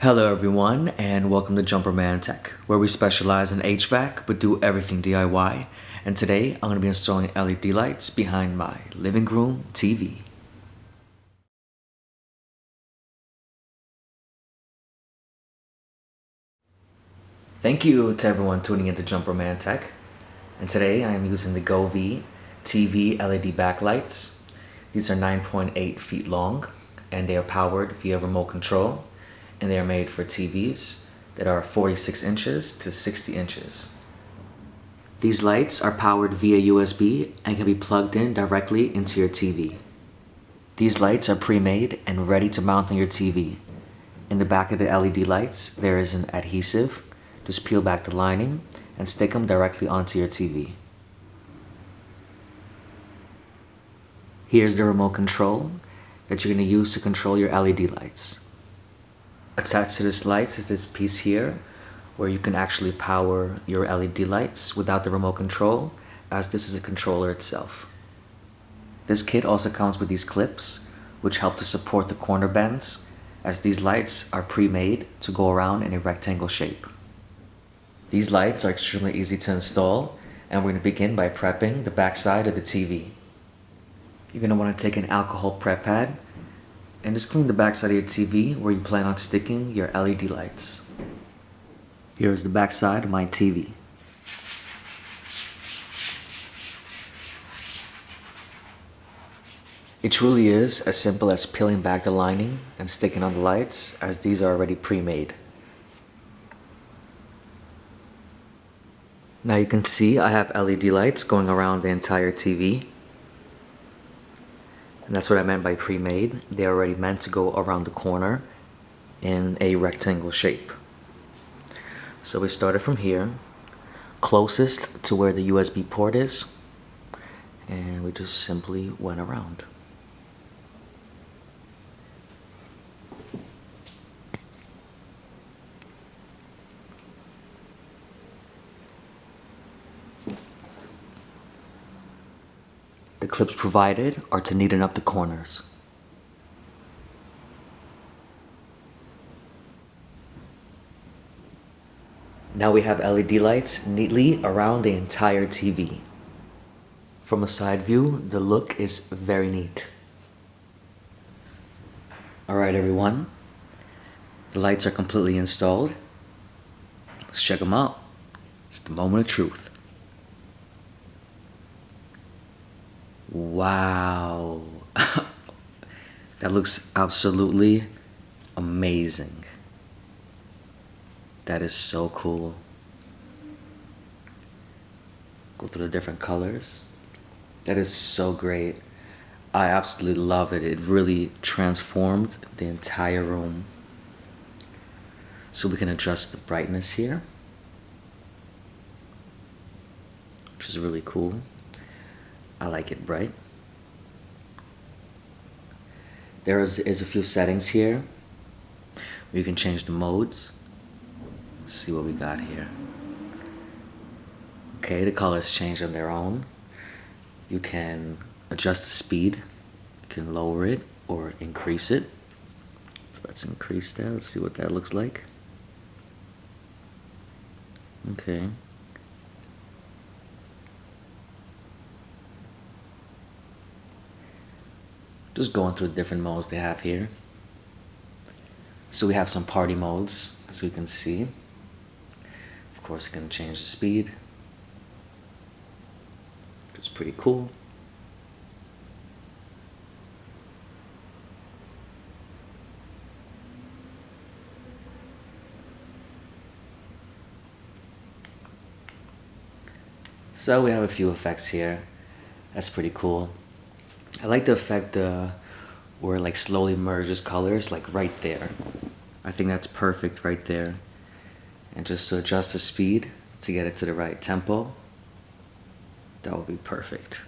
Hello everyone, and welcome to Jumperman Tech, where we specialize in HVAC but do everything DIY. And today I'm going to be installing LED lights behind my living room TV. Thank you to everyone tuning into Jumperman Tech. And today I am using the Govee TV LED backlights. These are 9.8 feet long and they are powered via remote control, and they are made for TVs that are 46 inches to 60 inches. These lights are powered via USB and can be plugged in directly into your TV. These lights are pre-made and ready to mount on your TV. In the back of the LED lights, there is an adhesive. Just peel back the lining and stick them directly onto your TV. Here's the remote control that you're going to use to control your LED lights. Attached to this light is this piece here where you can actually power your LED lights without the remote control, as this is a controller itself. This kit also comes with these clips which help to support the corner bends, as these lights are pre-made to go around in a rectangle shape. These lights are extremely easy to install, and we're going to begin by prepping the back side of the TV. You're going to want to take an alcohol prep pad and just clean the back side of your TV where you plan on sticking your LED lights. Here is the back side of my TV. It truly is as simple as peeling back the lining and sticking on the lights, as these are already pre-made. Now you can see I have LED lights going around the entire TV. And that's what I meant by pre-made. They're already meant to go around the corner in a rectangle shape. So we started from here, closest to where the USB port is, and we just simply went around. The clips provided are to neaten up the corners. Now we have LED lights neatly around the entire TV. From a side view, the look is very neat. Alright everyone, the lights are completely installed. Let's check them out. It's the moment of truth. Wow, that looks absolutely amazing. That is so cool. Go through the different colors. That is so great. I absolutely love it. It really transformed the entire room. So we can adjust the brightness here, which is really cool. I like it bright. There is a few settings here where you can change the modes. Let's see what we got here. Okay, the colors change on their own. You can adjust the speed. You can lower it or increase it. So let's increase that. Let's see what that looks like. Okay. Just going through the different modes they have here. So we have some party modes, as you can see. Of course, you can change the speed, which is pretty cool. So we have a few effects here. That's pretty cool. I like the effect where it like slowly merges colors, like right there. I think that's perfect right there. And just to adjust the speed to get it to the right tempo, that would be perfect.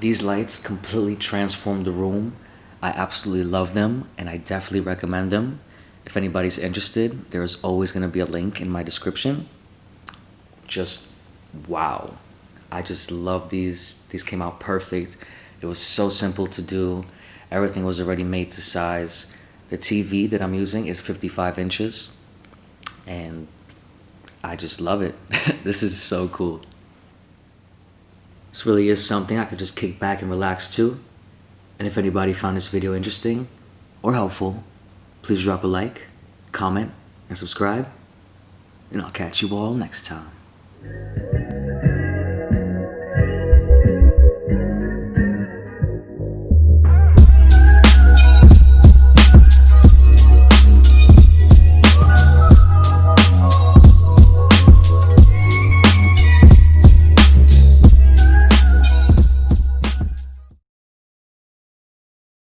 These lights completely transform the room. I absolutely love them, and I definitely recommend them. If anybody's interested, there's always going to be a link in my description. Just wow. I just love these. These came out perfect. It was so simple to do, Everything was already made to size. The TV that I'm using is 55 inches, and I just love it. This is so cool. This really is something I could just kick back and relax to. And if anybody found this video interesting or helpful, please drop a like, comment, and subscribe. And I'll catch you all next time.